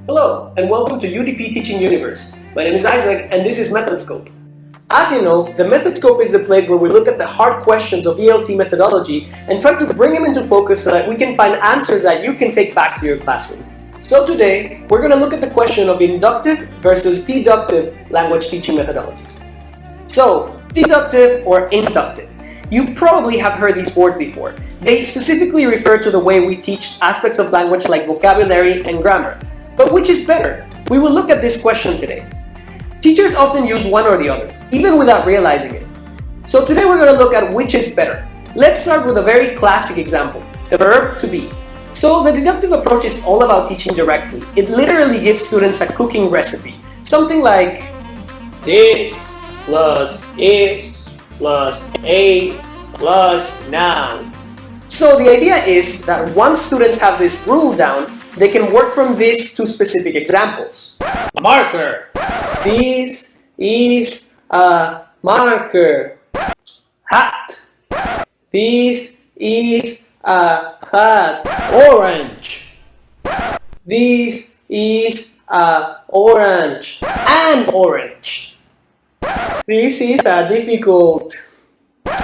Hello, and welcome to UDP Teaching Universe. My name is Isaac, and this is MethodScope. As you know, the MethodScope is the place where we look at the hard questions of ELT methodology and try to bring them into focus so that we can find answers that you can take back to your classroom. So today, we're going to look at the question of inductive versus deductive language teaching methodologies. So, deductive or inductive. You probably have heard these words before. They specifically refer to the way we teach aspects of language like vocabulary and grammar. But which is better? We will look at this question today. Teachers often use one or the other, even without realizing it. So today we're going to look at which is better. Let's start with a very classic example, the verb to be. So the deductive approach is all about teaching directly. It literally gives students a cooking recipe. Something like this plus is plus a plus noun. So the idea is that once students have this rule down, they can work from this to specific examples. Marker. This is a marker. Hat. This is a hat. Orange. This is a orange. An orange. This is a difficult.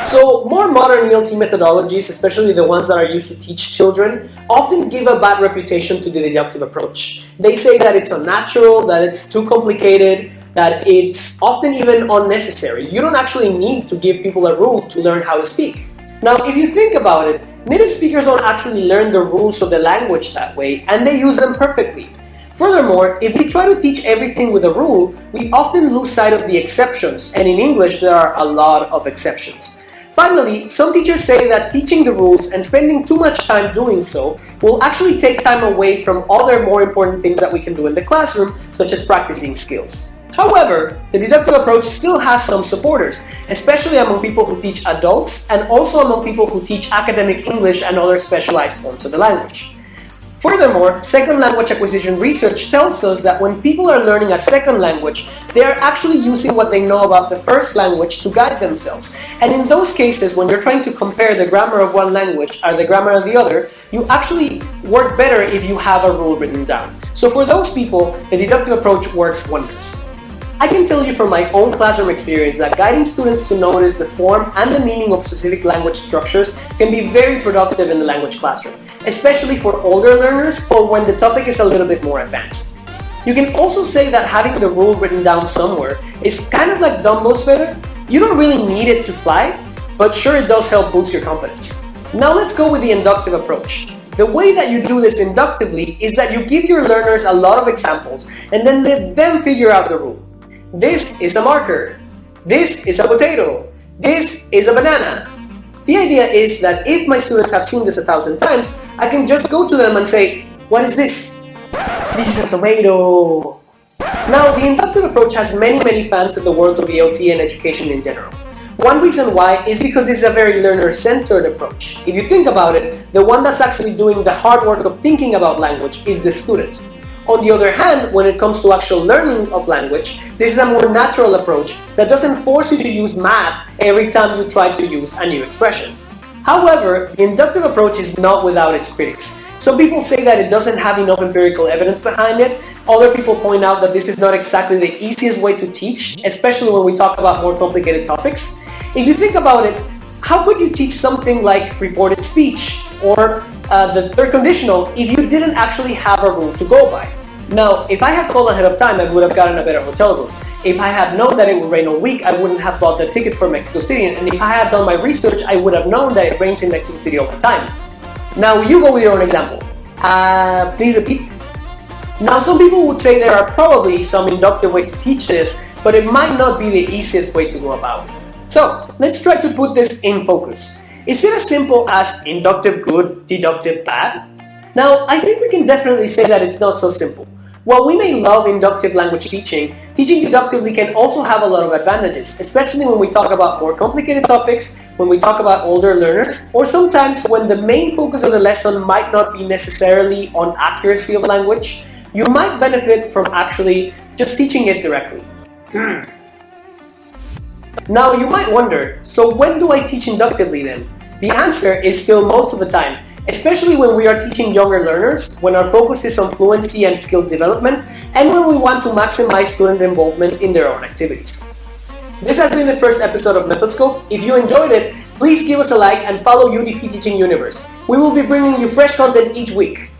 So more modern ELT methodologies, especially the ones that are used to teach children, often give a bad reputation to the deductive approach. They say that it's unnatural, that it's too complicated, that it's often even unnecessary. You don't actually need to give people a rule to learn how to speak. Now, if you think about it, native speakers don't actually learn the rules of the language that way, and they use them perfectly. Furthermore, if we try to teach everything with a rule, we often lose sight of the exceptions, and in English there are a lot of exceptions. Finally, some teachers say that teaching the rules and spending too much time doing so will actually take time away from other more important things that we can do in the classroom, such as practicing skills. However, the deductive approach still has some supporters, especially among people who teach adults and also among people who teach academic English and other specialized forms of the language. Furthermore, second language acquisition research tells us that when people are learning a second language, they are actually using what they know about the first language to guide themselves. And in those cases, when you're trying to compare the grammar of one language or the grammar of the other, you actually work better if you have a rule written down. So for those people, the deductive approach works wonders. I can tell you from my own classroom experience that guiding students to notice the form and the meaning of specific language structures can be very productive in the language classroom, especially for older learners or when the topic is a little bit more advanced. You can also say that having the rule written down somewhere is kind of like Dumbo's feather. You don't really need it to fly, but sure it does help boost your confidence. Now let's go with the inductive approach. The way that you do this inductively is that you give your learners a lot of examples and then let them figure out the rule. This is a marker. This is a potato. This is a banana. The idea is that if my students have seen this 1,000 times, I can just go to them and say, what is this? This is a tomato. Now, the inductive approach has many fans in the world of ELT and education in general. One reason why is because this is a very learner-centered approach. If you think about it, the one that's actually doing the hard work of thinking about language is the student. On the other hand, when it comes to actual learning of language, this is a more natural approach that doesn't force you to use math every time you try to use a new expression. However, the inductive approach is not without its critics. Some people say that it doesn't have enough empirical evidence behind it. Other people point out that this is not exactly the easiest way to teach, especially when we talk about more complicated topics. If you think about it, how could you teach something like reported speech or the third conditional if you didn't actually have a rule to go by? Now, if I had called ahead of time, I would have gotten a better hotel room. If I had known that it would rain all week, I wouldn't have bought the tickets for Mexico City. And if I had done my research, I would have known that it rains in Mexico City all the time. Now, you go with your own example. Please repeat. Now, some people would say there are probably some inductive ways to teach this, but it might not be the easiest way to go about it. So, let's try to put this in focus. Is it as simple as inductive good, deductive bad? Now, I think we can definitely say that it's not so simple. While we may love inductive language teaching, teaching deductively can also have a lot of advantages, especially when we talk about more complicated topics, when we talk about older learners, or sometimes when the main focus of the lesson might not be necessarily on accuracy of language. You might benefit from actually just teaching it directly. Now, you might wonder, so when do I teach inductively then? The answer is still most of the time. especially when we are teaching younger learners, when our focus is on fluency and skill development, and when we want to maximize student involvement in their own activities. This has been the first episode of MethodScope. If you enjoyed it, please give us a like and follow UDP Teaching Universe. We will be bringing you fresh content each week.